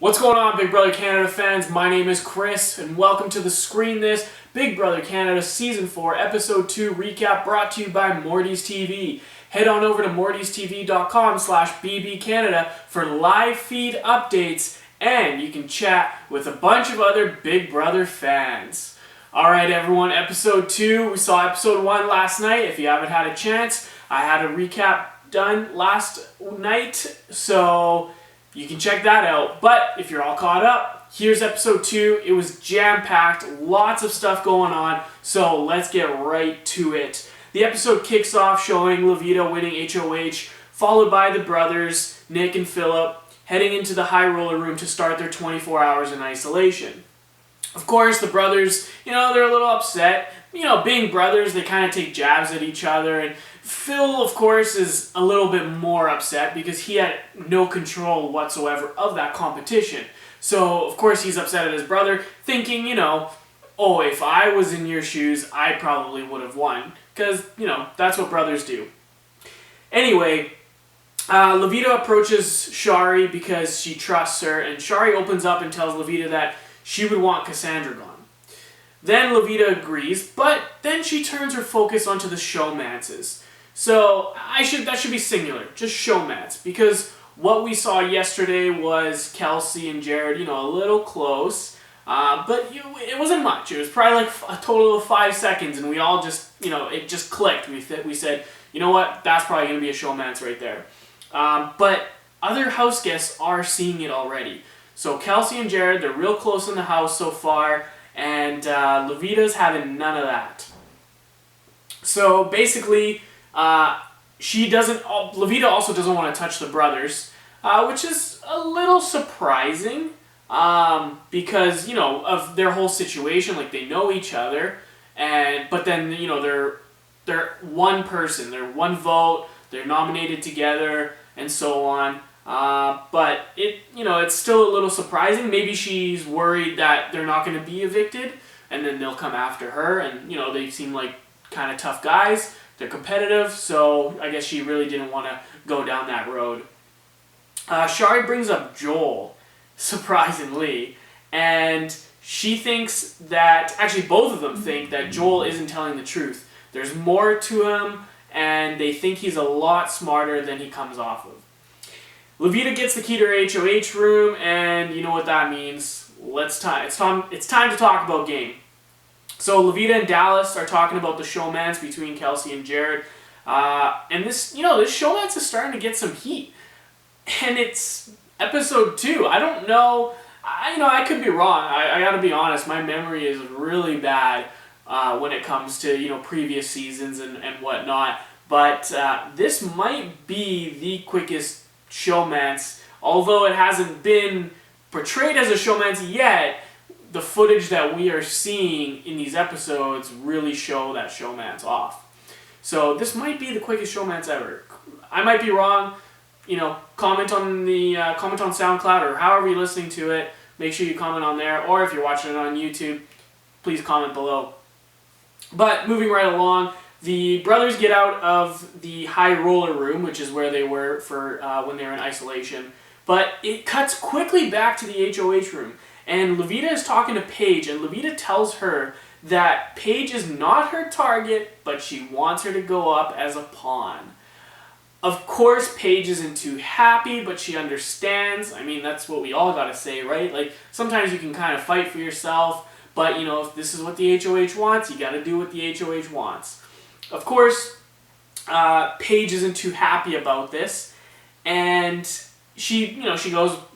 What's going on, Big Brother Canada fans? My name is Chris, and welcome to the Screen This Big Brother Canada Season 4, Episode 2 recap brought to you by Morty's TV. Head on over to mortystv.com/bbcanada for live feed updates, and you can chat with a bunch of other Big Brother fans. Alright everyone, Episode 2, we saw Episode 1 last night. If you haven't had a chance, I had a recap done last night, so you can check that out. But if you're all caught up, here's Episode 2. It was jam-packed, lots of stuff going on, so let's get right to it. The episode kicks off showing Veto winning HOH, followed by the brothers, Nick and Philip, heading into the high roller room to start their 24 hours in isolation. Of course, the brothers, they're a little upset. Being brothers, they kind of take jabs at each other, and Phil, of course, is a little bit more upset because he had no control whatsoever of that competition. So, of course, he's upset at his brother, thinking, oh, if I was in your shoes, I probably would have won. Because, that's what brothers do. Anyway, Veto approaches Shari because she trusts her, and Shari opens up and tells Veto that she would want Cassandra gone. Then Veto agrees, but then she turns her focus onto the showmances. So that should be singular, just showmance, because what we saw yesterday was Kelsey and Jared, a little close, but it wasn't much. It was probably like a total of 5 seconds, and we all just, it just clicked. We said, you know what, that's probably going to be a showmance right there. But other house guests are seeing it already. So Kelsey and Jared, they're real close in the house so far, and Veto's having none of that. So basically, Veto also doesn't want to touch the brothers, which is a little surprising, because, of their whole situation, like, they know each other, but then, they're one person, they're one vote, they're nominated together, and so on. But it's still a little surprising. Maybe she's worried that they're not going to be evicted, and then they'll come after her, and, they seem like kind of tough guys. They're competitive, so I guess she really didn't want to go down that road. Shari brings up Joel, surprisingly, and she thinks that, actually both of them think that Joel isn't telling the truth. There's more to him, and they think he's a lot smarter than he comes off of. Veto gets the key to her HOH room, and you know what that means. It's time to talk about game. So Veto and Dallas are talking about the showmance between Kelsey and Jared, and this showmance is starting to get some heat, and it's episode 2. I don't know, I could be wrong. I gotta be honest. My memory is really bad when it comes to previous seasons and whatnot. But this might be the quickest showmance, although it hasn't been portrayed as a showmance yet. The footage that we are seeing in these episodes really show that showmance off. So this might be the quickest showmance ever. I might be wrong. Comment on SoundCloud or however you're listening to it. Make sure you comment on there, or if you're watching it on YouTube, please comment below. But moving right along, the brothers get out of the high roller room, which is where they were for when they were in isolation. But it cuts quickly back to the HOH room. And Veto is talking to Paige, and Veto tells her that Paige is not her target, but she wants her to go up as a pawn. Of course, Paige isn't too happy, but she understands. I mean, that's what we all gotta say, right? Like, sometimes you can kind of fight for yourself, but, if this is what the HOH wants, you gotta do what the HOH wants. Of course, Paige isn't too happy about this, and she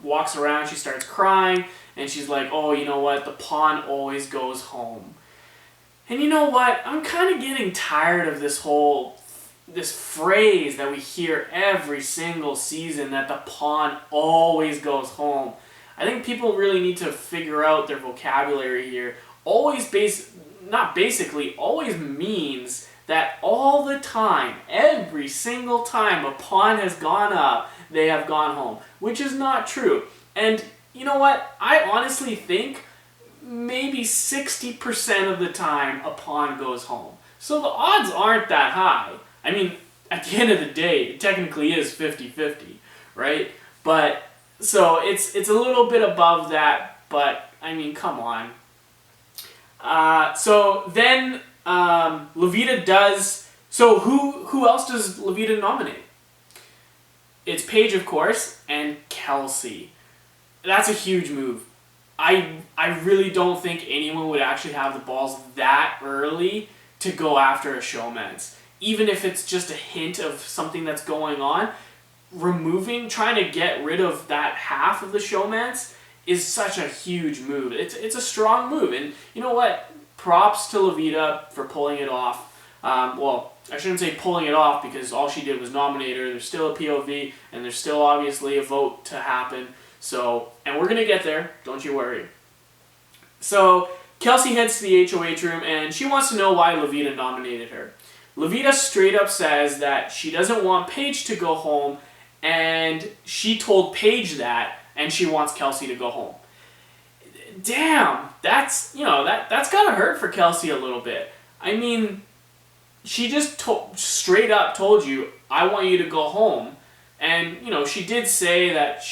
walks around, she starts crying, and she's like, oh, you know what, the pawn always goes home. And you know what, I'm kind of getting tired of this phrase that we hear every single season, that the pawn always goes home. I think people really need to figure out their vocabulary here. Always means that all the time, every single time a pawn has gone up, they have gone home, which is not true. And you know what? I honestly think maybe 60% of the time a pawn goes home. So the odds aren't that high. I mean, at the end of the day, it technically is 50-50, right? But So it's a little bit above that, but I mean, come on. So then Levita does. So who else does Levita nominate? It's Paige, of course, and Kelsey. That's a huge move. I really don't think anyone would actually have the balls that early to go after a showmance. Even if it's just a hint of something that's going on, trying to get rid of that half of the showmance is such a huge move. It's a strong move, and you know what? Props to Levita for pulling it off. Well, I shouldn't say pulling it off because all she did was nominate her. There's still a POV, and there's still obviously a vote to happen. So, and we're gonna get there. Don't you worry. So Kelsey heads to the HOH room, and she wants to know why Levita nominated her. Levita straight up says that she doesn't want Paige to go home, and she told Paige that, and she wants Kelsey to go home. Damn, that's gotta hurt for Kelsey a little bit. I mean, she just straight up told you, I want you to go home. And, she did say that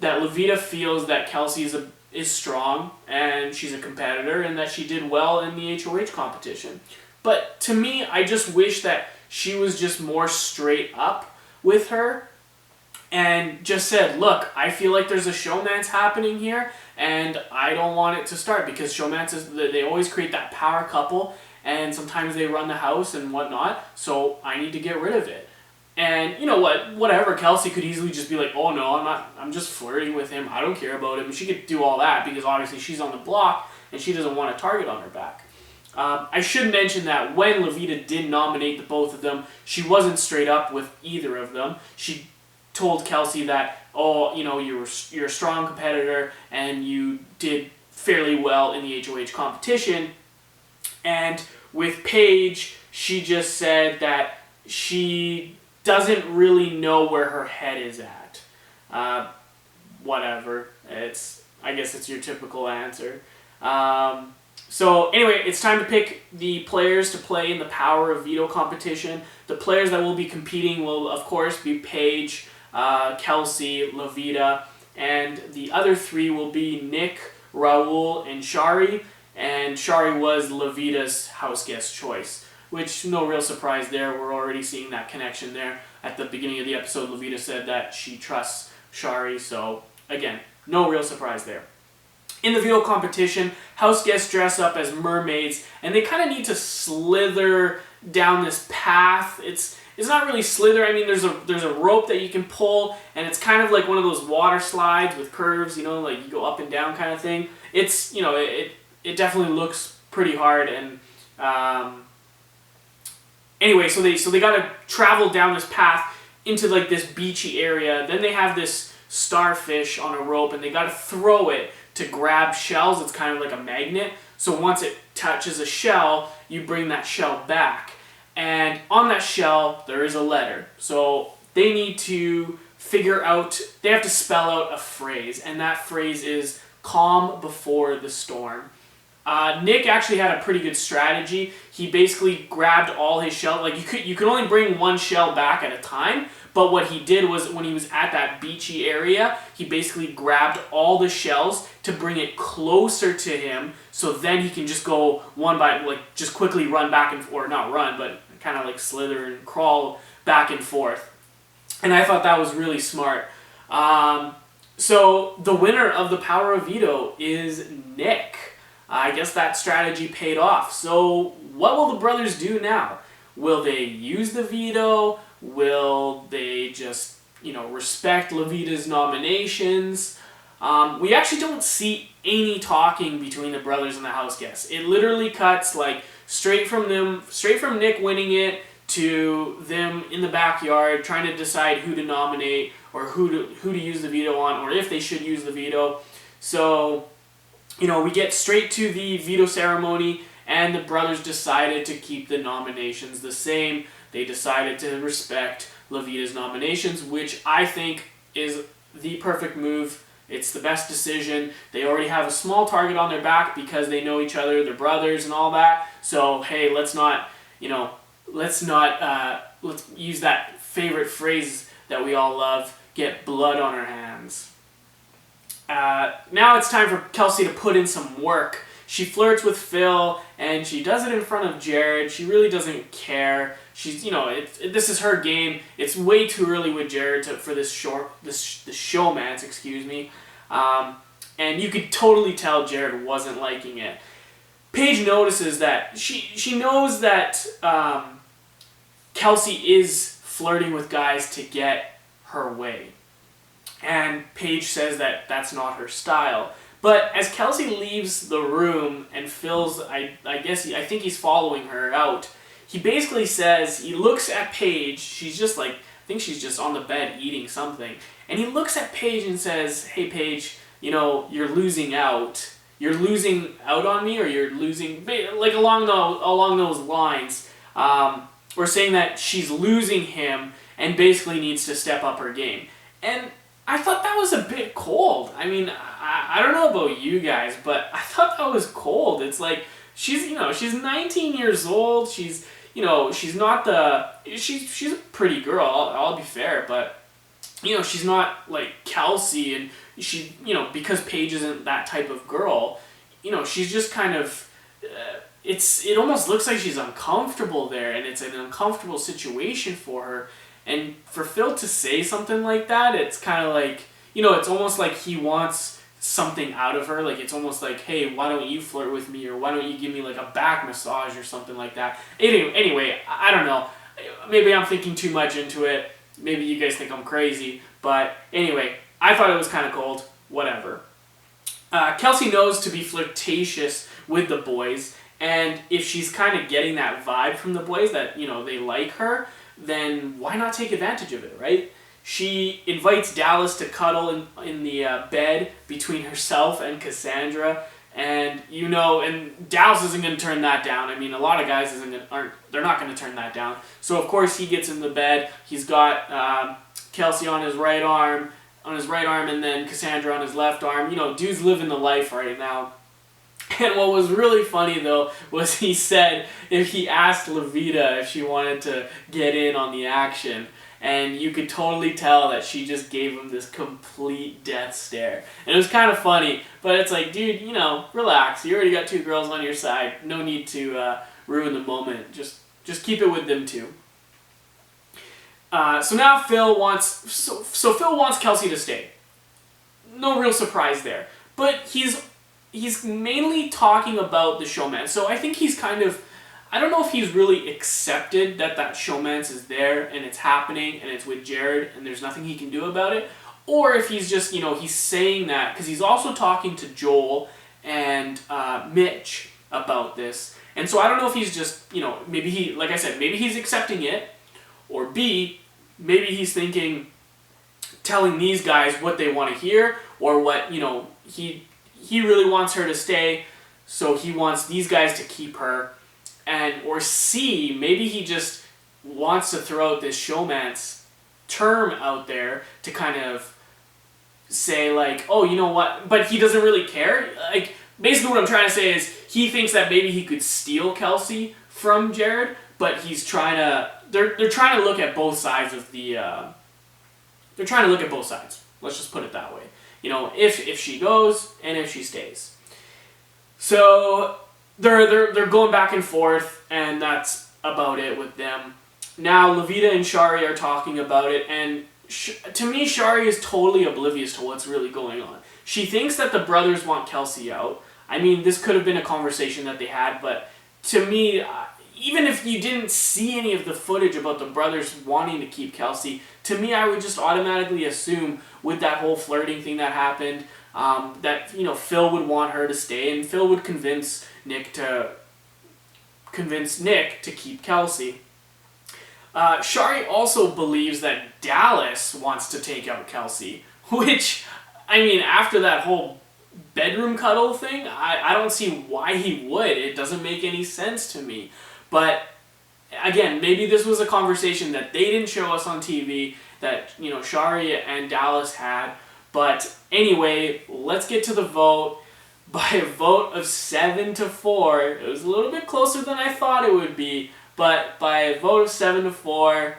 that Levita feels that Kelsey is strong and she's a competitor and that she did well in the HOH competition. But to me, I just wish that she was just more straight up with her and just said, look, I feel like there's a showmance happening here and I don't want it to start because showmances, they always create that power couple and sometimes they run the house and whatnot, so I need to get rid of it. And you know what? Whatever, Kelsey could easily just be like, oh no, I'm just flirting with him. I don't care about him. She could do all that because obviously she's on the block and she doesn't want a target on her back. I should mention that when Levita did nominate the both of them, she wasn't straight up with either of them. She told Kelsey that, you're a strong competitor and you did fairly well in the HOH competition. And with Paige, she just said that she doesn't really know where her head is at. Whatever. I guess it's your typical answer. So anyway, it's time to pick the players to play in the Power of Veto competition. The players that will be competing will, of course, be Paige, Kelsey, Levita, and the other three will be Nick, Raul, and Shari. And Shari was Levita's house guest choice, which no real surprise there. We're already seeing that connection there. At the beginning of the episode, Levita said that she trusts Shari, so again, no real surprise there. In the Veto competition, house guests dress up as mermaids, and they kind of need to slither down this path. It's not really slither. I mean, there's a rope that you can pull, and it's kind of like one of those water slides with curves, like you go up and down kind of thing. It's, it definitely looks pretty hard, and anyway, so they got to travel down this path into like this beachy area. Then they have this starfish on a rope, and they got to throw it to grab shells. It's kind of like a magnet. So once it touches a shell, you bring that shell back. And on that shell, there is a letter. So they need to they have to spell out a phrase, and that phrase is calm before the storm. Nick actually had a pretty good strategy. He basically grabbed all his shell. Like you could only bring one shell back at a time, but what he did was when he was at that beachy area, he basically grabbed all the shells to bring it closer to him, so then he can just go one by, just quickly run back or not run, but kind of like slither and crawl back and forth. And I thought that was really smart. So the winner of the Power of Veto is Nick. I guess that strategy paid off. So what will the brothers do now? Will they use the veto? Will they just, respect Levita's nominations? We actually don't see any talking between the brothers and the house guests. It literally cuts straight from Nick winning it to them in the backyard trying to decide who to nominate or who to use the veto on, or if they should use the veto. So, we get straight to the veto ceremony, and the brothers decided to keep the nominations the same. They decided to respect Levita's nominations, which I think is the perfect move. It's the best decision. They already have a small target on their back because they know each other, they're brothers and all that. So, hey, let's use that favorite phrase that we all love, get blood on our hands. Now it's time for Kelsey to put in some work. She flirts with Phil, and she does it in front of Jared. She really doesn't care. She's, this is her game. It's way too early with Jared for this showmance, excuse me. And you could totally tell Jared wasn't liking it. Paige notices that she knows that Kelsey is flirting with guys to get her way. And Paige says that that's not her style. But as Kelsey leaves the room and Phil's, I think he's following her out, he basically says, he looks at Paige, she's just like, I think she's just on the bed eating something, and he looks at Paige and says, hey Paige, you're losing out. You're losing out on me, or you're losing, like along those lines. We're saying that she's losing him and basically needs to step up her game. And I thought that was a bit cold. I mean, I don't know about you guys, but I thought that was cold. It's like, she's 19 years old. She's not she's a pretty girl, I'll be fair, but, she's not like Kelsey, and she, because Paige isn't that type of girl, she's just kind of, it almost looks like she's uncomfortable there, and it's an uncomfortable situation for her. And for Phil to say something like that, it's kind of like, it's almost like he wants something out of her. Like, it's almost like, hey, why don't you flirt with me? Or why don't you give me like a back massage or something like that? Anyway, I don't know. Maybe I'm thinking too much into it. Maybe you guys think I'm crazy. But anyway, I thought it was kind of cold. Whatever. Kelsey knows to be flirtatious with the boys. And if she's kind of getting that vibe from the boys that, they like her, then why not take advantage of it, right? She invites Dallas to cuddle in the bed between herself and Cassandra, and and Dallas isn't going to turn that down. I mean, a lot of guys they're not going to turn that down. So of course he gets in the bed. He's got Kelsey on his right arm, and then Cassandra on his left arm. Dude's living the life right now. And what was really funny, though, was he said if he asked Levita if she wanted to get in on the action, and you could totally tell that she just gave him this complete death stare. And it was kind of funny, but it's like, dude, relax. You already got two girls on your side. No need to ruin the moment. Just keep it with them two. So now Phil wants Kelsey to stay. No real surprise there, but he's mainly talking about the showman. So I think he's kind of, I don't know if he's really accepted that showmance is there and it's happening and it's with Jared and there's nothing he can do about it, or if he's just, he's saying that because he's also talking to Joel and Mitch about this. And so I don't know if he's just, maybe maybe he's accepting it, or B, maybe he's telling these guys what they want to hear, or what, he really wants her to stay, so he wants these guys to keep her. Or C, maybe he just wants to throw out this showmance term out there to kind of say like, oh, you know what, but he doesn't really care. Like, basically what I'm trying to say is he thinks that maybe he could steal Kelsey from Jared, but they're trying to look at both sides of the, they're trying to look at both sides. Let's just put it that way. If she goes and if she stays. So they're going back and forth, and that's about it with them. Now Levita and Shari are talking about it, and to me, Shari is totally oblivious to what's really going on. She thinks that the brothers want Kelsey out. I mean, this could have been a conversation that they had, but to me, even if you didn't see any of the footage about the brothers wanting to keep Kelsey, to me, I would just automatically assume with that whole flirting thing that happened, that Phil would want her to stay, and Phil would convince Nick to keep Kelsey. Shari also believes that Dallas wants to take out Kelsey, which, I mean, after that whole bedroom cuddle thing, I don't see why he would. It doesn't make any sense to me. But again, maybe this was a conversation that they didn't show us on TV, that Shari and Dallas had. But anyway, let's get to the vote. By a vote of 7-4, it was a little bit closer than I thought it would be, but by a vote of 7-4,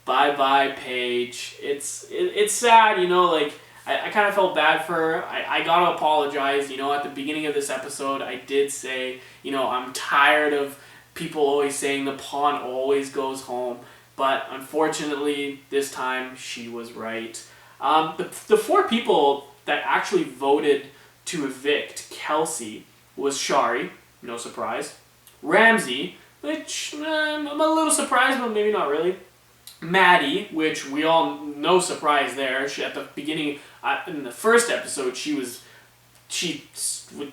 bye-bye Paige. It's sad, like, I kind of felt bad for her. I got to apologize. You know, at the beginning of this episode, I did say, you know, I'm tired of people always saying the pawn always goes home. But unfortunately, this time she was right. The four people that actually voted to evict Kelsey was Shari, no surprise. Ramsey, which I'm a little surprised, but maybe not really. Maddie, which we all, no surprise there. She, at the beginning, in the first episode, she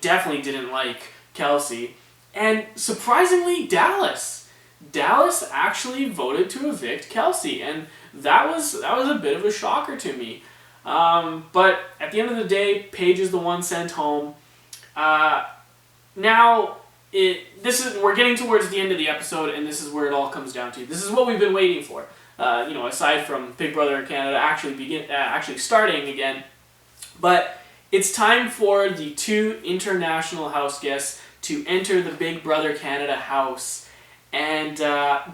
definitely didn't like Kelsey. And surprisingly, Dallas. Dallas actually voted to evict Kelsey, and that was a bit of a shocker to me. But at the end of the day, Paige is the one sent home. Now, we're getting towards the end of the episode, and this is where it all comes down to. This is what we've been waiting for. You know, aside from Big Brother Canada actually starting again, but it's time for the 2 international house guests to enter the Big Brother Canada house. And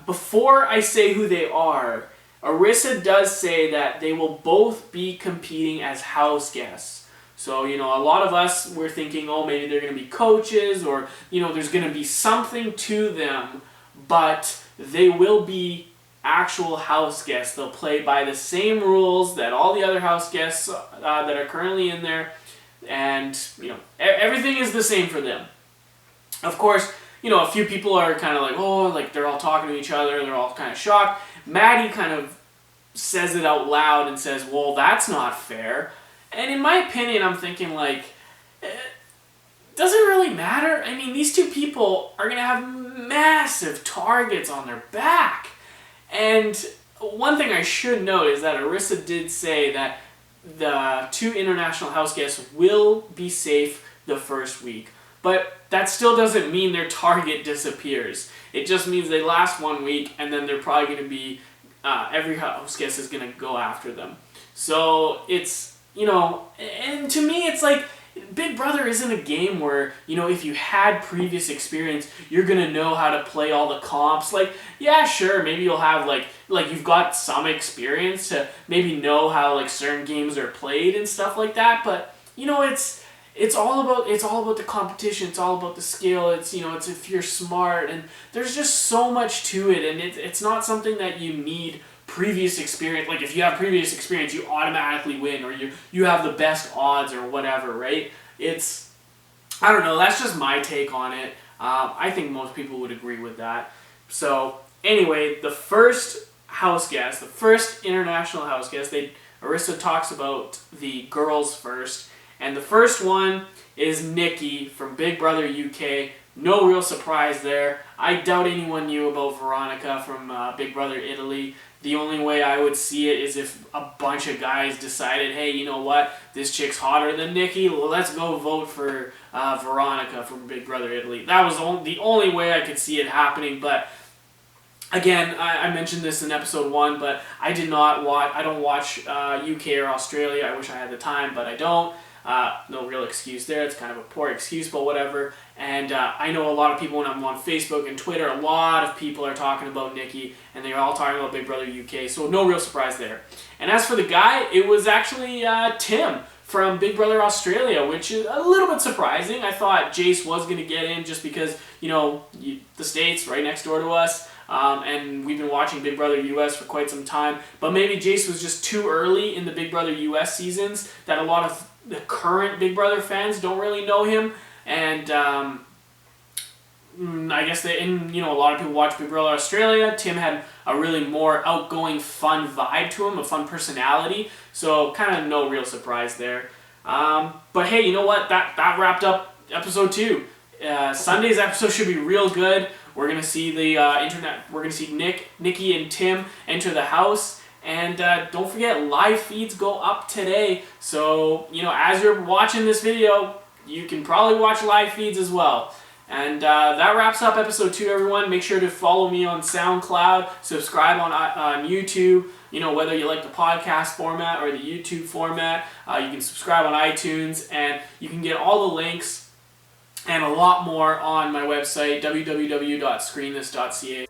before I say who they are, Arissa does say that they will both be competing as house guests. So, you know, a lot of us were thinking, oh, maybe they're going to be coaches, or, you know, there's going to be something to them, but they will be actual house guests. They'll play by the same rules that all the other house guests that are currently in there, and, you know, everything is the same for them. Of course, you know, a few people are kind of like, oh, like they're all talking to each other, they're all kind of shocked. Maddie kind of says it out loud and says, well, that's not fair. And in my opinion, I'm thinking, like, does it really matter? I mean, these 2 people are going to have massive targets on their back. And one thing I should note is that Arissa did say that the 2 international house guests will be safe the first week. But that still doesn't mean their target disappears. It just means they last 1 week, and then they're probably going to be, every house guest is going to go after them. So it's, you know, and to me it's like, Big Brother isn't a game where, you know, if you had previous experience, you're going to know how to play all the comps. Like, yeah, sure, maybe you'll have, like you've got some experience to maybe know how, like, certain games are played and stuff like that. But, you know, it's all about the competition. It's all about the skill. It's, you know, it's if you're smart, and there's just so much to it, and it's not something that you need previous experience. Like, if you have previous experience, you automatically win, or you have the best odds or whatever, right? It's, I don't know, that's just my take on it. I think most people would agree with that. So anyway, the first house guest, the first international house guest, Arissa talks about the girls first, and the first one is Nikki from Big Brother UK. No real surprise there. I doubt anyone knew about Veronica from Big Brother Italy. The only way I would see it is if a bunch of guys decided, hey, you know what, this chick's hotter than Nikki, well, let's go vote for Veronica from Big Brother Italy. That was the only way I could see it happening, but again, I mentioned this in episode 1, but I don't watch UK or Australia. I wish I had the time, but I don't. No real excuse there. It's kind of a poor excuse, but whatever. And I know a lot of people when I'm on Facebook and Twitter, a lot of people are talking about Nikki, and they're all talking about Big Brother UK, so no real surprise there. And as for the guy, it was actually Tim from Big Brother Australia, which is a little bit surprising. I thought Jace was going to get in just because, you know, the States right next door to us, and we've been watching Big Brother US for quite some time, but maybe Jace was just too early in the Big Brother US seasons that a lot of the current Big Brother fans don't really know him, and I guess a lot of people watch Big Brother Australia. Tim had a really more outgoing, fun vibe to him, a fun personality, so kind of no real surprise there. But hey, you know what? That wrapped up episode 2. Sunday's episode should be real good. We're gonna see we're gonna see Nikki, and Tim enter the house. And don't forget, live feeds go up today. So, you know, as you're watching this video, you can probably watch live feeds as well. And that wraps up episode 2, everyone. Make sure to follow me on SoundCloud, subscribe on YouTube. You know, whether you like the podcast format or the YouTube format, you can subscribe on iTunes, and you can get all the links and a lot more on my website, www.screenthis.ca.